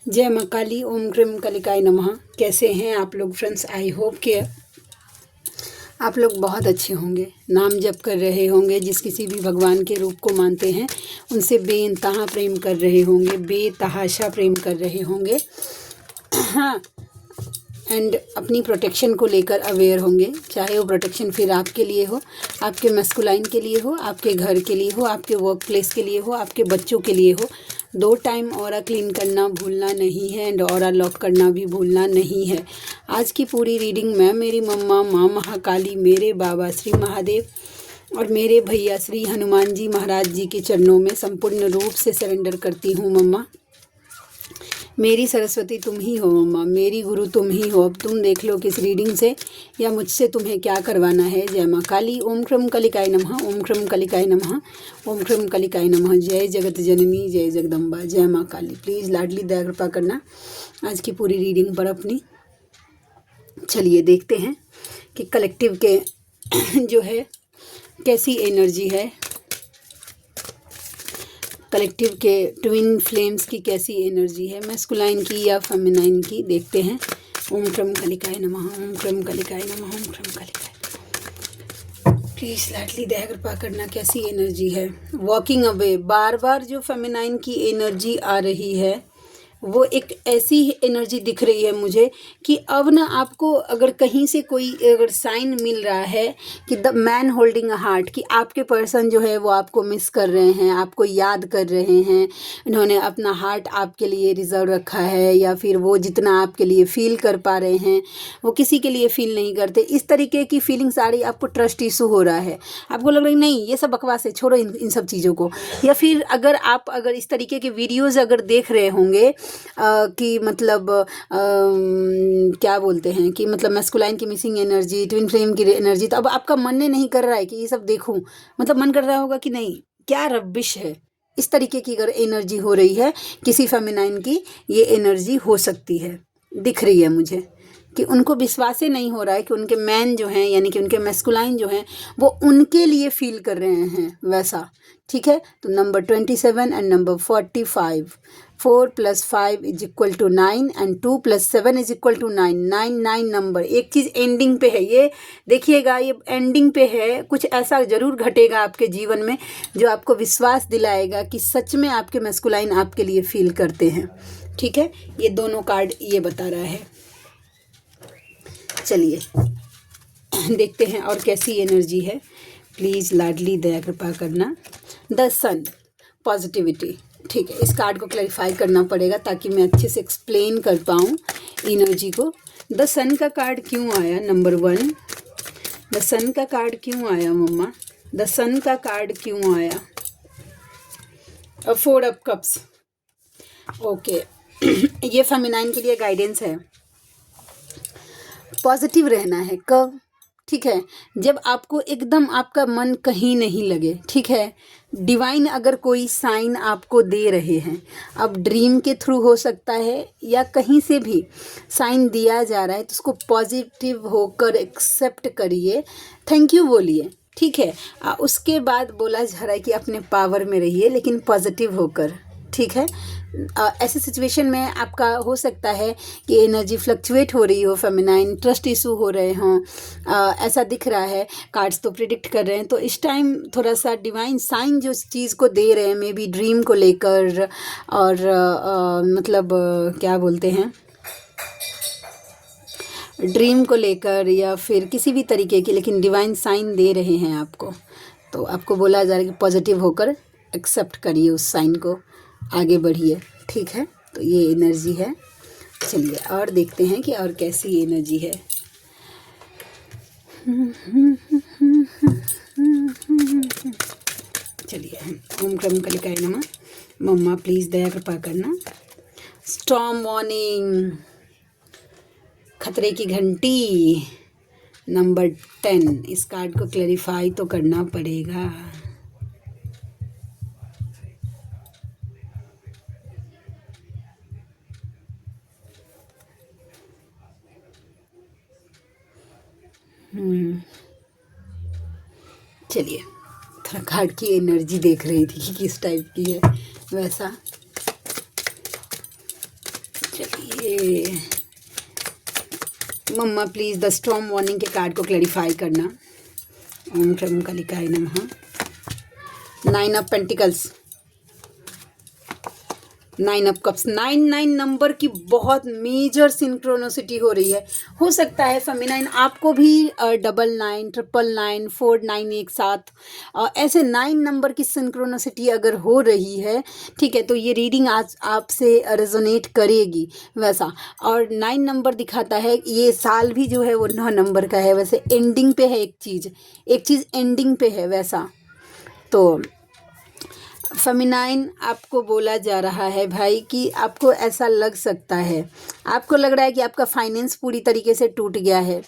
जय माँ काली, ओम क्रीम कलिकाय नमः। कैसे हैं आप लोग फ्रेंड्स? आई होप कि आप लोग बहुत अच्छे होंगे, नाम जप कर रहे होंगे, जिस किसी भी भगवान के रूप को मानते हैं उनसे बेइंतहा प्रेम कर रहे होंगे, बेतहाशा प्रेम कर रहे होंगे। हाँ, एंड अपनी प्रोटेक्शन को लेकर अवेयर होंगे, चाहे वो प्रोटेक्शन फिर आपके लिए हो, आपके मस्कुलाइन के लिए हो, आपके घर के लिए हो, आपके वर्क प्लेस के लिए हो, आपके बच्चों के लिए हो। 2 टाइम ऑरा क्लीन करना भूलना नहीं है एंड ऑरा लॉक करना भी भूलना नहीं है। आज की पूरी रीडिंग मैं मेरी मम्मा माँ महाकाली, मेरे बाबा श्री महादेव और मेरे भैया श्री हनुमान जी महाराज जी के चरणों में संपूर्ण रूप से सरेंडर करती हूँ। मम्मा मेरी सरस्वती तुम ही हो, मम्मा मेरी गुरु तुम ही हो। अब तुम देख लो किस रीडिंग से या मुझसे तुम्हें क्या करवाना है। जय माँ काली, ओम क्रम कलिकाय नमः, ओम क्रम कलिकाय नमः, ओम क्रम कलिकाय नमः। जय जगत जननी, जय जगदम्बा, जय माँ काली। प्लीज़ लाडली दया कृपा करना आज की पूरी रीडिंग पर अपनी। चलिए देखते हैं कि कलेक्टिव के जो है कैसी एनर्जी है, कलेक्टिव के ट्विन फ्लेम्स की कैसी एनर्जी है, मैस्कुलाइन की या फेमिनाइन की। देखते हैं। ओम क्रम कलिकाय नमः, ओम क्रम कलिकाय नमः, ओम क्रम कलिकाय। प्लीज़ लाडली दया कृपा करना कैसी एनर्जी है। वॉकिंग अवे, बार बार जो फेमिनाइन की एनर्जी आ रही है वो एक ऐसी एनर्जी दिख रही है मुझे कि अब ना आपको अगर कहीं से कोई अगर साइन मिल रहा है कि the man holding a heart, कि आपके पर्सन जो है वो आपको मिस कर रहे हैं, आपको याद कर रहे हैं, इन्होंने अपना हार्ट आपके लिए रिजर्व रखा है, या फिर वो जितना आपके लिए फील कर पा रहे हैं वो किसी के लिए फील नहीं करते। इस तरीके की फीलिंग्स आ रही, आपको ट्रस्ट इशू हो रहा है, आपको लग रहा है नहीं ये सब बकवास है, छोड़ो इन सब चीज़ों को। या फिर अगर इस तरीके के वीडियोज़ अगर देख रहे होंगे कि मतलब क्या बोलते हैं कि मतलब मैस्कुलाइन की मिसिंग एनर्जी, ट्विन फ्लेम की एनर्जी, तो अब आपका मन नहीं कर रहा है कि ये सब देखूं, मतलब मन कर रहा होगा कि नहीं क्या रबिश है। इस तरीके की अगर एनर्जी हो रही है किसी फेमिनाइन की, ये एनर्जी हो सकती है, दिख रही है मुझे कि उनको विश्वास ही नहीं हो रहा है कि उनके मैन जो हैं यानी कि उनके मैस्कुलाइन जो हैं वो उनके लिए फील कर रहे हैं वैसा। ठीक है, तो number 27 and number 45, 4 + 5 = 9 and 2 + 7 = 9, 9 number. एक चीज़ एंडिंग पे है, ये देखिएगा, ये एंडिंग पे है। कुछ ऐसा ज़रूर घटेगा आपके जीवन में जो आपको विश्वास दिलाएगा कि सच में आपके मैस्कुलाइन आपके लिए फील करते हैं। ठीक है, ये दोनों कार्ड ये बता रहा है। चलिए देखते हैं और कैसी एनर्जी है। प्लीज़ लाडली दया कृपा करना। The sun, positivity. ठीक है, इस कार्ड को क्लैरिफाई करना पड़ेगा ताकि मैं अच्छे से एक्सप्लेन कर पाऊँ एनर्जी को। द सन का कार्ड क्यों आया? नंबर 1, द सन का कार्ड क्यों आया मम्मा? द सन का कार्ड क्यों आया? 4 ऑफ कप्स। ओके ये फेमिनाइन के लिए गाइडेंस है, पॉजिटिव रहना है। कब? ठीक है, जब आपको एकदम आपका मन कहीं नहीं लगे। ठीक है, डिवाइन अगर कोई साइन आपको दे रहे हैं, अब ड्रीम के थ्रू हो सकता है या कहीं से भी साइन दिया जा रहा है, तो उसको पॉजिटिव होकर एक्सेप्ट करिए, थैंक यू बोलिए। ठीक है, उसके बाद बोला जा रहा है कि अपने पावर में रहिए लेकिन पॉजिटिव होकर। ठीक है, ऐसे सिचुएशन में आपका हो सकता है कि एनर्जी फ्लक्चुएट हो रही हो, फेमिनाइन ट्रस्ट इशू हो रहे हों, ऐसा दिख रहा है। कार्ड्स तो प्रिडिक्ट कर रहे हैं, तो इस टाइम थोड़ा सा डिवाइन साइन जो चीज़ को दे रहे हैं, मे बी ड्रीम को लेकर और मतलब क्या बोलते हैं, ड्रीम को लेकर या फिर किसी भी तरीके की, लेकिन डिवाइन साइन दे रहे हैं आपको। तो आपको बोला जा रहा है कि पॉजिटिव होकर एक्सेप्ट करिए उस साइन को, आगे बढ़िए। ठीक है, तो ये एनर्जी है। चलिए और देखते हैं कि और कैसी एनर्जी है। चलिए, ओम क्रम कलिकाय नमः। मम्मा प्लीज़ दया कृपा करना। स्टॉर्म वार्निंग, खतरे की घंटी, नंबर 10। इस कार्ड को क्लैरिफाई तो करना पड़ेगा। चलिए, थोड़ा कार्ड की एनर्जी देख रही थी कि किस टाइप की है वैसा। चलिए मम्मा प्लीज़ द स्टॉर्म वार्निंग के कार्ड को क्लैरिफाई करना। ओम क्रम कालिकाय नमः। 9 of pentacles, 9 of cups, 9 number की बहुत मेजर सिंक्रोनोसिटी हो रही है। हो सकता है फेमिनाइन आपको भी 99, 999, 49 एक साथ ऐसे 9 नंबर की सिंक्रोनोसिटी अगर हो रही है, ठीक है, तो ये रीडिंग आज आपसे रेजोनेट करेगी वैसा। और 9 नंबर दिखाता है, ये साल भी जो है वो 9 नंबर का है। वैसे एंडिंग पे है एक चीज़ एंडिंग पे है वैसा। तो फेमिनाइन आपको बोला जा रहा है भाई कि आपको ऐसा लग सकता है, आपको लग रहा है कि आपका फाइनेंस पूरी तरीके से टूट गया है।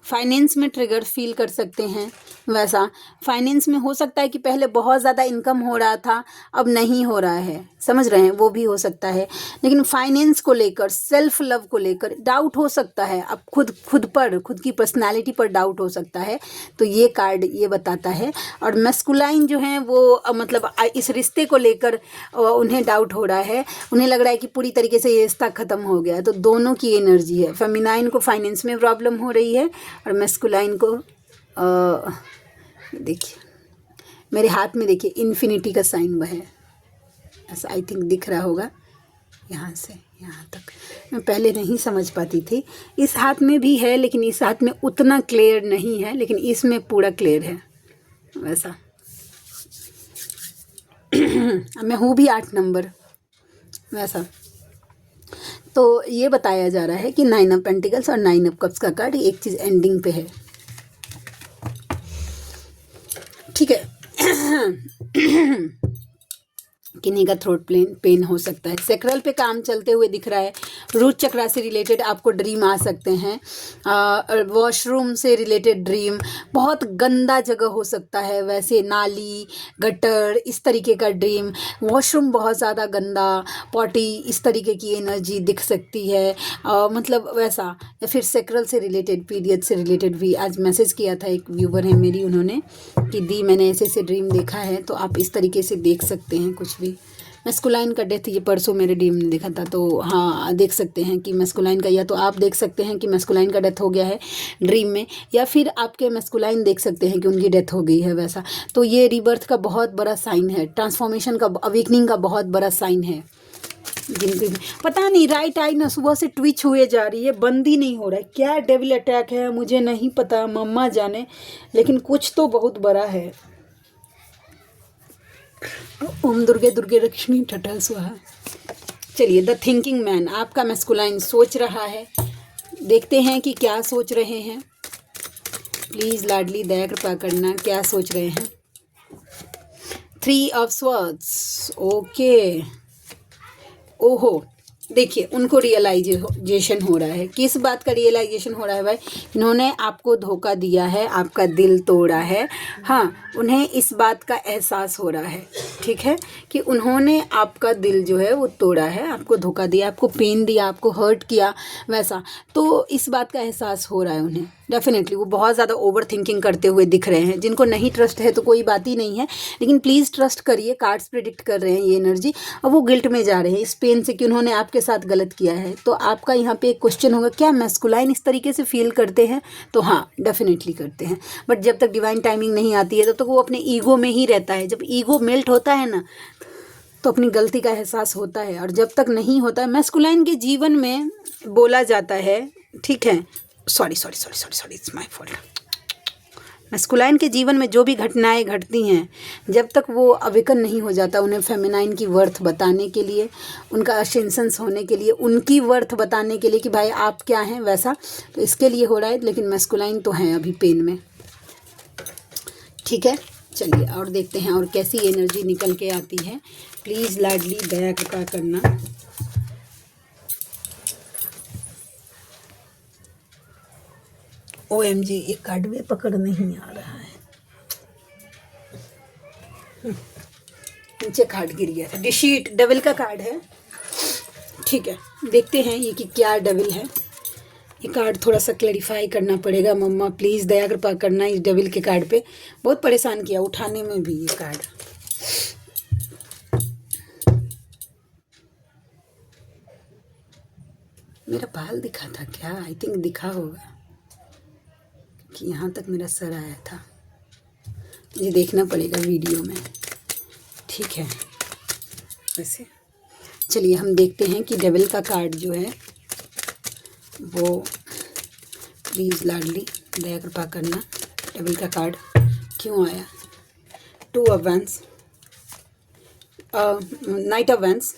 फाइनेंस में ट्रिगर फील कर सकते हैं वैसा। फाइनेंस में हो सकता है कि पहले बहुत ज़्यादा इनकम हो रहा था, अब नहीं हो रहा है, समझ रहे हैं, वो भी हो सकता है। लेकिन फाइनेंस को लेकर, सेल्फ लव को लेकर डाउट हो सकता है, अब खुद की पर्सनालिटी पर डाउट हो सकता है। तो ये कार्ड ये बताता है। और मैस्कुलाइन जो हैं वो मतलब इस रिश्ते को लेकर उन्हें डाउट हो रहा है, उन्हें लग रहा है कि पूरी तरीके से ये रिश्ता ख़त्म हो गया। तो दोनों की एनर्जी है। फेमिनाइन को फाइनेंस में प्रॉब्लम हो रही है और मैस्कुलाइन को देखिए मेरे हाथ में, देखिए इन्फिनिटी का साइन वह है, ऐसा आई थिंक दिख रहा होगा यहाँ से यहाँ तक। मैं पहले नहीं समझ पाती थी, इस हाथ में भी है लेकिन इस हाथ में उतना क्लियर नहीं है, लेकिन इसमें पूरा क्लियर है वैसा। मैं हूँ भी 8 नंबर वैसा। तो ये बताया जा रहा है कि 9 ऑफ पेंटिकल्स और 9 ऑफ कप्स का कार्ड एक चीज़ एंडिंग पे है, ठीक है। किन्हीं का थ्रोट पेन हो सकता है। सेक्रल पे काम चलते हुए दिख रहा है। रूट चक्रा से रिलेटेड आपको ड्रीम आ सकते हैं। वॉशरूम से रिलेटेड ड्रीम, बहुत गंदा जगह हो सकता है वैसे, नाली गटर इस तरीके का ड्रीम, वॉशरूम बहुत ज़्यादा गंदा, पॉटी इस तरीके की एनर्जी दिख सकती है मतलब वैसा। या फिर सेक्रल से रिलेटेड, पीरियड से रिलेटेड भी आज मैसेज किया था एक व्यूवर है मेरी, उन्होंने कि दी मैंने ऐसे ऐसे ड्रीम देखा है। तो आप इस तरीके से देख सकते हैं कुछ भी। मैस्कुलाइन का डेथ ये परसों मेरे ड्रीम में देखा था, तो हाँ देख सकते हैं कि मैस्कुलाइन का, या तो आप देख सकते हैं कि मैस्कुलाइन का डेथ हो गया है ड्रीम में, या फिर आपके मैस्कुलाइन देख सकते हैं कि उनकी डेथ हो गई है वैसा। तो ये रीबर्थ का बहुत बड़ा साइन है, ट्रांसफॉर्मेशन का, अवेकनिंग का बहुत बड़ा साइन है। जिनकी पता नहीं राइट आई ना सुबह से ट्विच हुए जा रही है, बंद ही नहीं हो रहा है। क्या डेविल अटैक है मुझे नहीं पता, मम्मा जाने, लेकिन कुछ तो बहुत बड़ा है। ओम दुर्गे दुर्गे लक्ष्मी ठठा स्वाहा। चलिए द थिंकिंग मैन, आपका मैस्कुलाइन सोच रहा है, देखते हैं कि क्या सोच रहे हैं। प्लीज़ लाडली दया कृपा करना, क्या सोच रहे हैं। 3 ऑफ स्वॉर्ड्स, ओके। ओहो, देखिए उनको रियलाइजेशन हो रहा है। किस बात का रियलाइजेशन हो रहा है भाई? इन्होंने आपको धोखा दिया है, आपका दिल तोड़ा है। हाँ, उन्हें इस बात का एहसास हो रहा है, ठीक है, कि उन्होंने आपका दिल जो है वो तोड़ा है, आपको धोखा दिया, आपको पेन दिया, आपको हर्ट किया वैसा। तो इस बात का एहसास हो रहा है उन्हें डेफिनेटली। वो बहुत ज़्यादा ओवर थिंकिंग करते हुए दिख रहे हैं। जिनको नहीं ट्रस्ट है तो कोई बात ही नहीं है, लेकिन प्लीज़ ट्रस्ट करिए, कार्ड्स प्रिडिक्ट कर रहे हैं ये एनर्जी। और वो गिल्ट में जा रहे हैं इस पेन से कि उन्होंने आपके साथ गलत किया है। तो आपका यहाँ पे एक क्वेश्चन होगा, क्या मैस्कुलाइन इस तरीके से फील करते हैं? तो हाँ डेफिनेटली करते हैं, बट जब तक डिवाइन टाइमिंग नहीं आती है तब तक वो अपने ईगो में ही रहता है। जब ईगो मेल्ट होता है ना तो अपनी गलती का एहसास होता है, और जब तक नहीं होता है, मैस्कुलाइन के जीवन में बोला जाता है, ठीक है, sorry it's my fault. Masculine के जीवन में जो भी घटनाएं घटती हैं, जब तक वो अवेकन नहीं हो जाता, उन्हें फेमिनाइन की वर्थ बताने के लिए, उनका असेंसेंस होने के लिए, उनकी वर्थ बताने के लिए कि भाई आप क्या हैं वैसा, तो इसके लिए हो रहा है। लेकिन मैस्कुलाइन तो हैं अभी पेन में, ठीक है। चलिए और देखते हैं और कैसी एनर्जी निकल के आती है। प्लीज़ लाडली दया कृपा करना। OMG, ये कार्ड में पकड़ नहीं आ रहा है, नीचे कार्ड गिर गया था। डिशीट डेविल का कार्ड है, ठीक है। देखते हैं ये कि क्या डेविल है। ये कार्ड थोड़ा सा क्लैरिफाई करना पड़ेगा। मम्मा प्लीज़ दया कृपा करना। इस डेविल के कार्ड पे बहुत परेशान किया उठाने में भी ये कार्ड। मेरा बाल दिखा था क्या? आई थिंक दिखा होगा कि यहाँ तक मेरा सर आया था। ये देखना पड़ेगा वीडियो में, ठीक है। वैसे चलिए हम देखते हैं कि डेविल का कार्ड जो है वो, प्लीज़ लाडली दया कृपा करना, डेविल का कार्ड क्यों आया? 2 of wands, night of wands,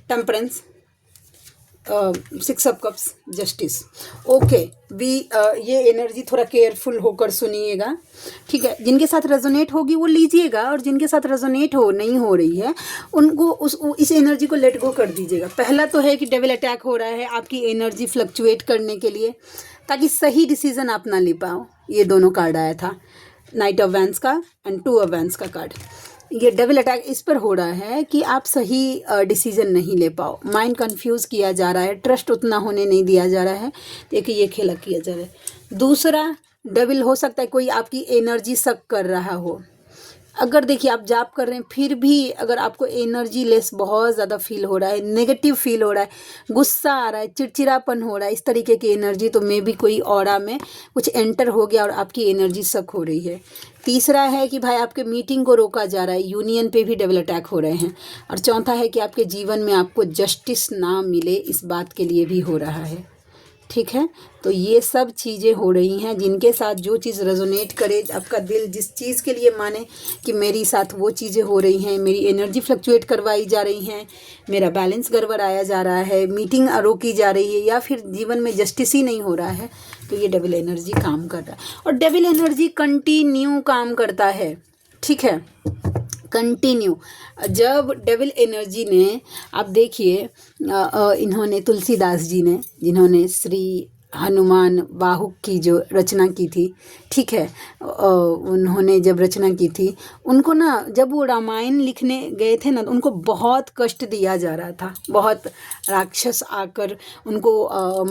temperance, 6 of cups, justice. Okay ये एनर्जी थोड़ा केयरफुल होकर सुनिएगा, ठीक है। जिनके साथ रेजोनेट होगी वो लीजिएगा, और जिनके साथ रेजोनेट नहीं हो रही है उनको इस एनर्जी को लेट गो कर दीजिएगा। पहला तो है कि डेविल अटैक हो रहा है आपकी एनर्जी फ्लक्चुएट करने के लिए, ताकि सही डिसीजन आप ना ले पाओ। ये दोनों कार्ड आया था, नाइट ऑफ वैंड्स का एंड 2 ऑफ वैंड्स का कार्ड। ये डेविल अटैक इस पर हो रहा है कि आप सही डिसीजन नहीं ले पाओ, माइंड कंफ्यूज किया जा रहा है, ट्रस्ट उतना होने नहीं दिया जा रहा है। देखिए ये खेला किया जा रहा है। दूसरा डेविल हो सकता है कोई आपकी एनर्जी सक कर रहा हो। अगर देखिए आप जाप कर रहे हैं फिर भी अगर आपको एनर्जी लेस बहुत ज़्यादा फील हो रहा है, नेगेटिव फील हो रहा है, गुस्सा आ रहा है, चिड़चिड़ापन हो रहा है, इस तरीके की एनर्जी, तो मे भी कोई ऑरा में कुछ एंटर हो गया और आपकी एनर्जी सक हो रही है। तीसरा है कि भाई आपके मीटिंग को रोका जा रहा है, यूनियन पे भी डेविल अटैक हो रहे हैं। और चौथा है कि आपके जीवन में आपको जस्टिस ना मिले, इस बात के लिए भी हो रहा है, ठीक है। तो ये सब चीज़ें हो रही हैं। जिनके साथ जो चीज़ रेजोनेट करे, आपका दिल जिस चीज़ के लिए माने कि मेरी साथ वो चीज़ें हो रही हैं, मेरी एनर्जी फ्लक्चुएट करवाई जा रही हैं, मेरा बैलेंस गड़बड़ाया जा रहा है, मीटिंग रोकी जा रही है, या फिर जीवन में जस्टिस ही नहीं हो रहा है, तो ये डेविल एनर्जी काम कर रहा है। और डेविल एनर्जी कंटिन्यू काम करता है, ठीक है, कंटिन्यू। जब डेविल एनर्जी ने, आप देखिए इन्होंने तुलसीदास जी ने, जिन्होंने श्री हनुमान वाहुक की जो रचना की थी, ठीक है, उन्होंने जब रचना की थी, उनको ना जब वो रामायण लिखने गए थे ना, तो उनको बहुत कष्ट दिया जा रहा था। बहुत राक्षस आकर उनको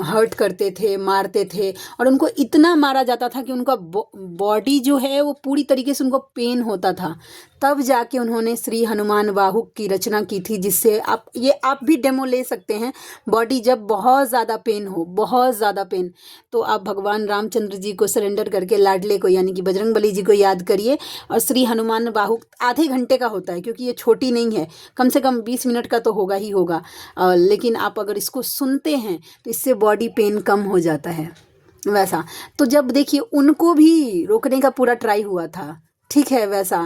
हर्ट करते थे, मारते थे, और उनको इतना मारा जाता था कि उनका बॉडी जो है वो पूरी तरीके से उनको पेन होता था। तब जाके उन्होंने श्री हनुमान वाहुक की रचना की थी, जिससे आप भी डेमो ले सकते हैं। बॉडी जब बहुत ज़्यादा पेन हो, बहुत ज़्यादा पेन, तो आप भगवान रामचंद्र जी को सरेंडर करके लाडले को यानी कि बजरंगबली जी को याद करिए। और श्री हनुमान वाहुक आधे घंटे का होता है, क्योंकि ये छोटी नहीं है, कम से कम 20 मिनट का तो होगा ही होगा। लेकिन आप अगर इसको सुनते हैं तो इससे बॉडी पेन कम हो जाता है। वैसा तो जब देखिए उनको भी रोकने का पूरा ट्राई हुआ था, ठीक है। वैसा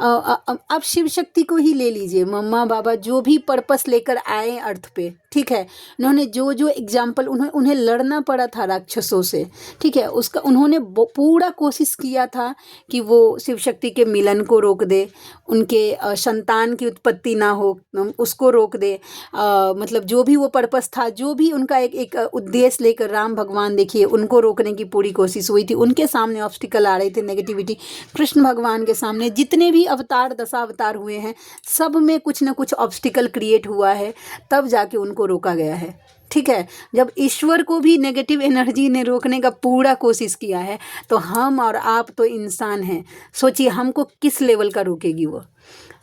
आप शिव शक्ति को ही ले लीजिए, मम्मा बाबा जो भी पर्पस लेकर आए अर्थ पे, ठीक है, उन्होंने जो जो एग्जाम्पल, उन्हें लड़ना पड़ा था राक्षसों से, ठीक है, उसका उन्होंने पूरा कोशिश किया था कि वो शिव शक्ति के मिलन को रोक दे, उनके संतान की उत्पत्ति ना हो उसको रोक दे। मतलब जो भी वो पर्पस था, जो भी उनका एक उद्देश्य लेकर राम भगवान, देखिए उनको रोकने की पूरी कोशिश हुई थी। उनके सामने ऑब्स्टिकल आ रहे थे, नेगेटिविटी। कृष्ण भगवान के सामने जितने भी अवतार, दशावतार हुए हैं, सब में कुछ ना कुछ ऑब्स्टिकल क्रिएट हुआ है, तब जाके उनको रोका गया है, ठीक है। जब ईश्वर को भी नेगेटिव एनर्जी ने रोकने का पूरा कोशिश किया है, तो हम और आप तो इंसान हैं, सोचिए हमको किस लेवल का रोकेगी वो।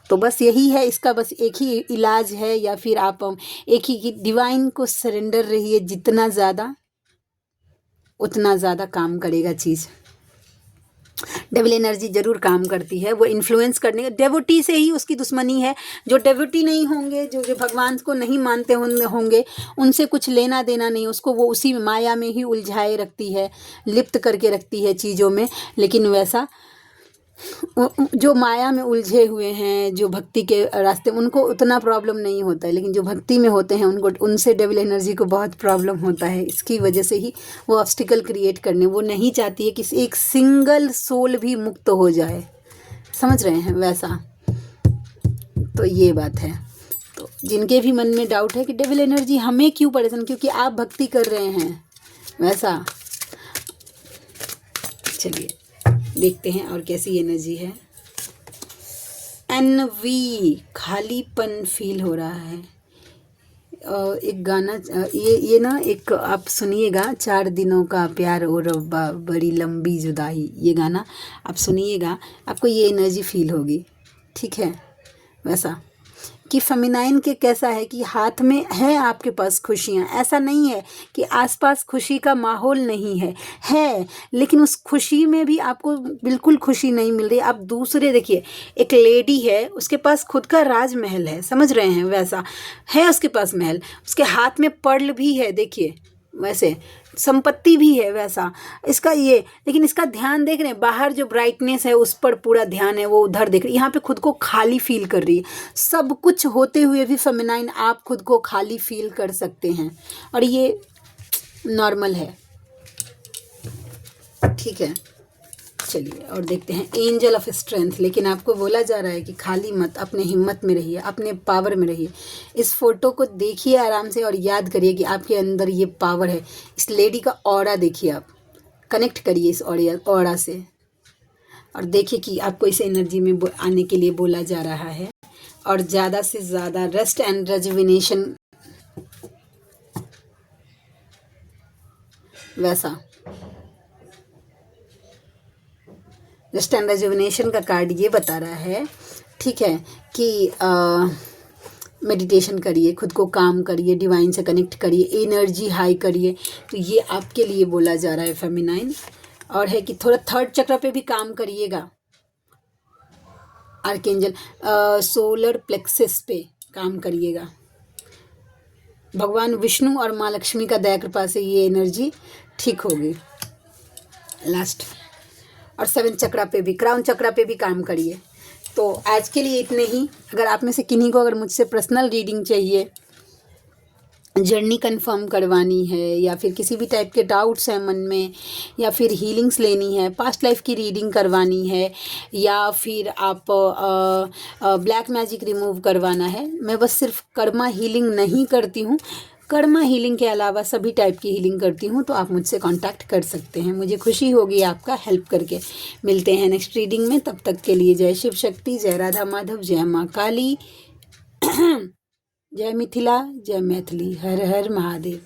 तो बस यही है, इसका बस एक ही इलाज है, या फिर आप एक ही डिवाइन को सरेंडर रहिए, जितना ज़्यादा उतना ज़्यादा काम करेगा चीज़। डेविल एनर्जी ज़रूर काम करती है, वो इन्फ्लुएंस करने का, डेवोटी से ही उसकी दुश्मनी है। जो डेवोटी नहीं होंगे, जो भगवान को नहीं मानते होंगे, उनसे कुछ लेना देना नहीं, उसको वो उसी माया में ही उलझाए रखती है, लिप्त करके रखती है चीज़ों में। लेकिन वैसा जो माया में उलझे हुए हैं, जो भक्ति के रास्ते, उनको उतना प्रॉब्लम नहीं होता है, लेकिन जो भक्ति में होते हैं उनसे डेविल एनर्जी को बहुत प्रॉब्लम होता है। इसकी वजह से ही वो ऑब्स्टिकल क्रिएट करने, वो नहीं चाहती है कि एक सिंगल सोल भी मुक्त हो जाए, समझ रहे हैं वैसा। तो ये बात है। तो जिनके भी मन में डाउट है कि डेविल एनर्जी हमें क्यों परेशान, क्योंकि आप भक्ति कर रहे हैं, वैसा। चलिए देखते हैं और कैसी एनर्जी है। एनवी, खालीपन फील हो रहा है। एक गाना, ये ना एक आप सुनिएगा, 4 दिनों का प्यार और रब्बा बड़ी लंबी जुदाई, ये गाना आप सुनिएगा, आपको ये एनर्जी फील होगी, ठीक है। वैसा कि फेमिनाइन के कैसा है कि हाथ में है आपके पास खुशियाँ, ऐसा नहीं है कि आसपास खुशी का माहौल नहीं है, लेकिन उस खुशी में भी आपको बिल्कुल खुशी नहीं मिल रही। आप दूसरे देखिए, एक लेडी है, उसके पास खुद का राजमहल है, समझ रहे हैं, वैसा है उसके पास महल, उसके हाथ में पर्ल भी है, देखिए वैसे संपत्ति भी है वैसा इसका ये, लेकिन इसका ध्यान देख रहे हैं, बाहर जो ब्राइटनेस है उस पर पूरा ध्यान है, वो उधर देख रही है, यहाँ पे खुद को खाली फील कर रही है। सब कुछ होते हुए भी फेमिनाइन आप खुद को खाली फील कर सकते हैं, और ये नॉर्मल है, ठीक है। चलिए और देखते हैं एंजल ऑफ स्ट्रेंथ। लेकिन आपको बोला जा रहा है कि खाली मत, अपने हिम्मत में रहिए, अपने पावर में रहिए। इस फोटो को देखिए आराम से और याद करिए कि आपके अंदर ये पावर है। इस लेडी का ऑरा देखिए, आप कनेक्ट करिए इस ऑरा से, और देखिए कि आपको इस एनर्जी में आने के लिए बोला जा रहा है। और ज़्यादा से ज़्यादा रेस्ट एंड रेजुविनेशन, वैसा रेस्ट एंड रेजुविनेशन का कार्ड ये बता रहा है, ठीक है, कि मेडिटेशन करिए, खुद को काम करिए, डिवाइन से कनेक्ट करिए, एनर्जी हाई करिए। तो ये आपके लिए बोला जा रहा है फेमिनाइन। और है कि थोड़ा थर्ड चक्र पे भी काम करिएगा, आर्कएंजल सोलर प्लेक्सस पे काम करिएगा। भगवान विष्णु और माँ लक्ष्मी का दया कृपा से ये एनर्जी ठीक होगी। लास्ट और 7 चक्रा पे भी, क्राउन चक्रा पे भी काम करिए। तो आज के लिए इतने ही। अगर आप में से किन्हीं को अगर मुझसे पर्सनल रीडिंग चाहिए, जर्नी कंफर्म करवानी है, या फिर किसी भी टाइप के डाउट्स हैं मन में, या फिर हीलिंग्स लेनी है, पास्ट लाइफ की रीडिंग करवानी है, या फिर आप ब्लैक मैजिक रिमूव करवाना है, मैं बस सिर्फ कर्मा हीलिंग नहीं करती हूँ, कर्मा हीलिंग के अलावा सभी टाइप की हीलिंग करती हूँ, तो आप मुझसे कांटेक्ट कर सकते हैं। मुझे खुशी होगी आपका हेल्प करके। मिलते हैं नेक्स्ट रीडिंग में, तब तक के लिए जय शिव शक्ति, जय राधा माधव, जय माँ काली, जय मिथिला, जय मैथिली, हर हर महादेव।